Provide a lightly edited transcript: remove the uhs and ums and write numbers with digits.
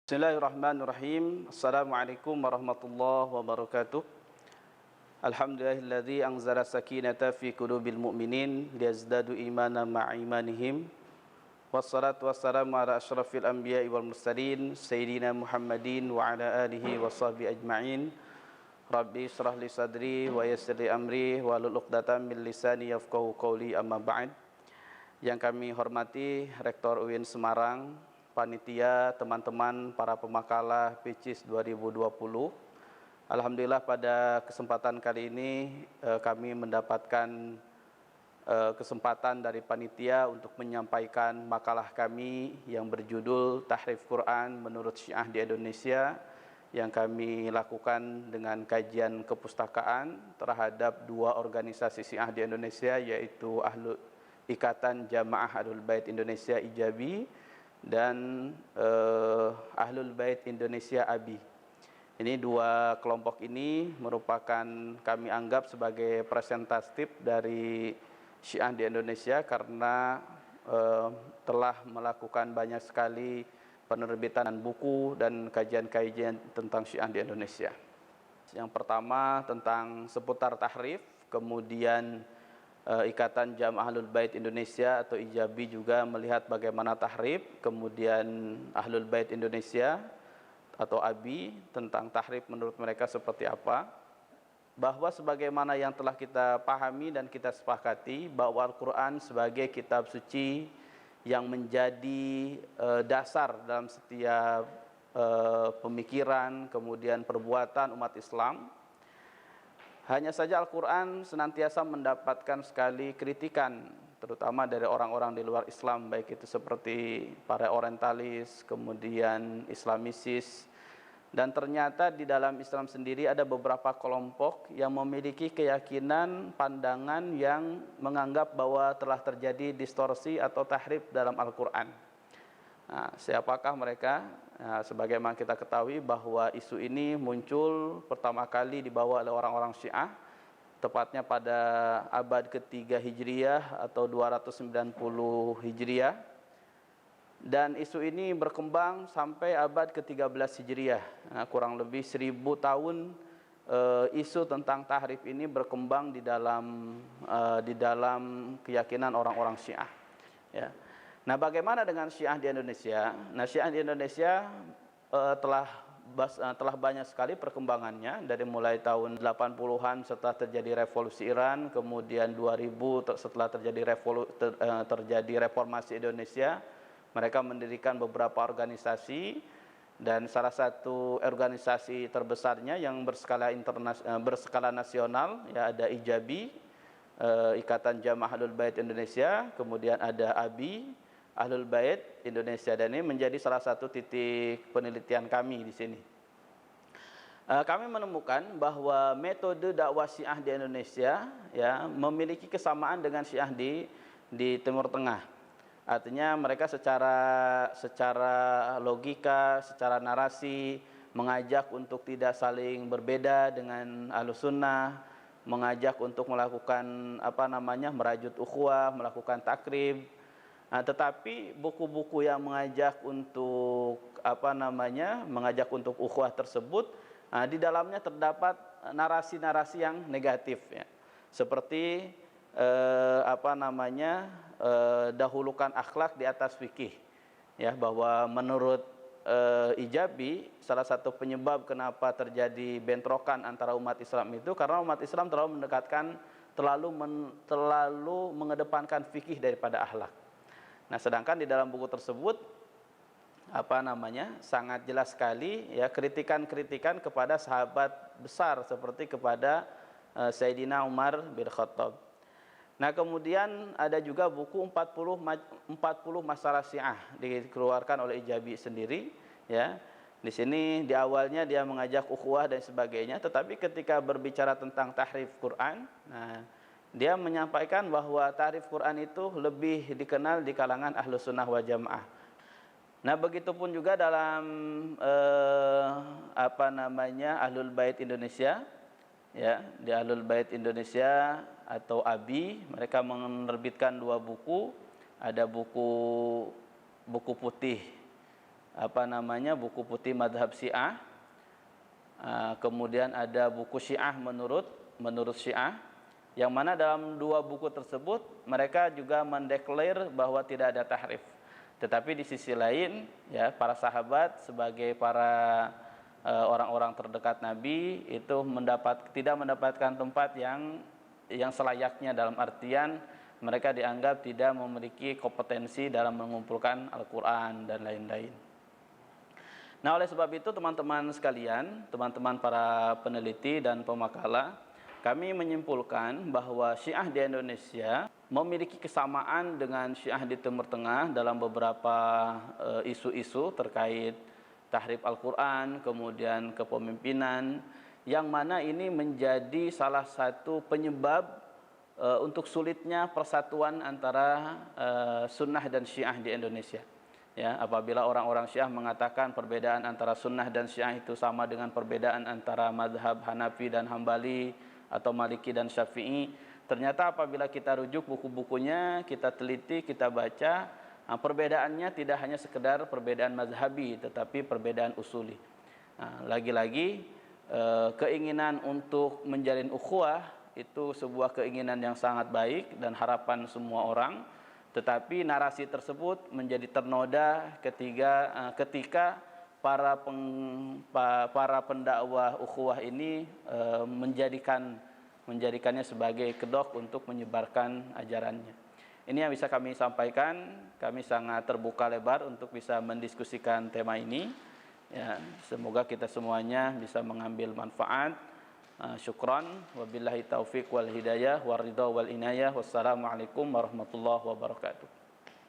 Bismillahirrahmanirrahim. Assalamualaikum warahmatullahi wabarakatuh. Alhamdulillahilladzi anzala sakinata fi qulubil mu'minin liyazdadu imanan ma'a imanihim. Wassalatu wassalamu ala asyrafil anbiya'i wal mursalin sayyidina Muhammadin wa ala alihi wa sahbihi ajma'in. Rabbi israh li sadri wa yassir li amri wahlul 'uqdatam min lisani yafqahu qawli, amma ba'd. Yang kami hormati Rektor UIN Semarang, panitia, teman-teman, para pemakalah PICIS 2020. Alhamdulillah pada kesempatan kali ini kami mendapatkan kesempatan dari panitia untuk menyampaikan makalah kami yang berjudul Tahrif Quran menurut Syiah di Indonesia, yang kami lakukan dengan kajian kepustakaan terhadap dua organisasi Syiah di Indonesia, yaitu Ikatan Jamaah Ahlul Bait Indonesia Ijabi dan Ahlul Bait Indonesia ABI. Ini dua kelompok ini merupakan kami anggap sebagai representatif dari Syiah di Indonesia karena telah melakukan banyak sekali penerbitan buku dan kajian-kajian tentang Syiah di Indonesia. Yang pertama tentang seputar tahrif, kemudian Ikatan Jamaah Ahlul Bait Indonesia atau Ijabi juga melihat bagaimana tahrif, kemudian Ahlul Bait Indonesia atau ABI tentang tahrif menurut mereka seperti apa. Bahwa sebagaimana yang telah kita pahami dan kita sepakati bahwa Al-Quran sebagai kitab suci yang menjadi dasar dalam setiap pemikiran, kemudian perbuatan umat Islam. Hanya saja Al-Quran senantiasa mendapatkan sekali kritikan, terutama dari orang-orang di luar Islam, baik itu seperti para orientalis, kemudian Islamisis. Dan ternyata di dalam Islam sendiri ada beberapa kelompok yang memiliki keyakinan, pandangan yang menganggap bahwa telah terjadi distorsi atau tahrif dalam Al-Quran. Nah, siapakah mereka? Nah, sebagaimana kita ketahui bahwa isu ini muncul pertama kali dibawa oleh orang-orang Syiah, tepatnya pada abad ketiga Hijriyah atau 290 Hijriyah. Dan isu ini berkembang sampai abad ke-13 Hijriyah. Nah, kurang lebih 1000 tahun isu tentang tahrif ini berkembang di dalam keyakinan orang-orang Syiah. Ya. Nah, bagaimana dengan Syiah di Indonesia? Nah, Syiah di Indonesia telah banyak sekali perkembangannya, dari mulai tahun 80-an setelah terjadi revolusi Iran, kemudian 2000 setelah terjadi reformasi Indonesia, mereka mendirikan beberapa organisasi, dan salah satu organisasi terbesarnya yang berskala nasional ya ada Ijabi, Ikatan Jamaah Ahlul Bait Indonesia, kemudian ada ABI, Ahlul Bait Indonesia, dan ini menjadi salah satu titik penelitian kami di sini. Kami menemukan bahwa metode dakwah Syiah di Indonesia ya memiliki kesamaan dengan Syiah di Timur Tengah. Artinya mereka secara logika, secara narasi mengajak untuk tidak saling berbeda dengan Ahlus Sunnah, mengajak untuk melakukan merajut ukhuwah, melakukan takrib. Nah, tetapi buku-buku yang mengajak untuk ukhuwah tersebut, di dalamnya terdapat narasi-narasi yang negatif ya. Seperti dahulukan akhlak di atas fikih. Ya, bahwa menurut Ijabi salah satu penyebab kenapa terjadi bentrokan antara umat Islam itu karena umat Islam terlalu mengedepankan fikih daripada akhlak. Nah, sedangkan di dalam buku tersebut sangat jelas sekali ya kritikan-kritikan kepada sahabat besar seperti kepada Sayyidina Umar bin Khattab. Nah, kemudian ada juga buku 40 masalah Syiah dikeluarkan oleh Ijabi sendiri ya. Di sini di awalnya dia mengajak ukhuwah dan sebagainya, tetapi ketika berbicara tentang tahrif Quran, dia menyampaikan bahwa tahrif Quran itu lebih dikenal di kalangan Ahlus Sunnah wal Jamaah. Nah, begitupun juga dalam Ahlul Bait Indonesia ya, di Ahlul Bait Indonesia atau ABI, mereka menerbitkan dua buku. Ada buku putih buku putih madhab Syiah. Kemudian ada buku Syiah menurut Syiah, yang mana dalam dua buku tersebut mereka juga mendeklar bahwa tidak ada tahrif. Tetapi di sisi lain, ya, para sahabat sebagai para orang-orang terdekat Nabi itu tidak mendapatkan tempat yang selayaknya, dalam artian mereka dianggap tidak memiliki kompetensi dalam mengumpulkan Al-Quran dan lain-lain. Nah, oleh sebab itu teman-teman sekalian, teman-teman para peneliti dan pemakalah, kami menyimpulkan bahwa Syiah di Indonesia memiliki kesamaan dengan Syiah di Timur Tengah dalam beberapa isu-isu terkait tahrif Al-Quran, kemudian kepemimpinan, yang mana ini menjadi salah satu penyebab untuk sulitnya persatuan antara Sunnah dan Syiah di Indonesia. Ya, apabila orang-orang Syiah mengatakan perbedaan antara Sunnah dan Syiah itu sama dengan perbedaan antara mazhab Hanafi dan Hambali atau Maliki dan Syafi'i, ternyata apabila kita rujuk buku-bukunya, kita teliti, kita baca, perbedaannya tidak hanya sekedar perbedaan mazhabi, tetapi perbedaan usuli. Lagi-lagi keinginan untuk menjalin ukhuwah itu sebuah keinginan yang sangat baik dan harapan semua orang, tetapi narasi tersebut menjadi ternoda ketika para pendakwah ukhuwah ini menjadikannya sebagai kedok untuk menyebarkan ajarannya. Ini yang bisa kami sampaikan. Kami sangat terbuka lebar untuk bisa mendiskusikan tema ini. Ya, semoga kita semuanya bisa mengambil manfaat. Syukran, wabillahi taufiq wal hidayah, waridha wal inayah. Wassalamualaikum warahmatullahi wabarakatuh.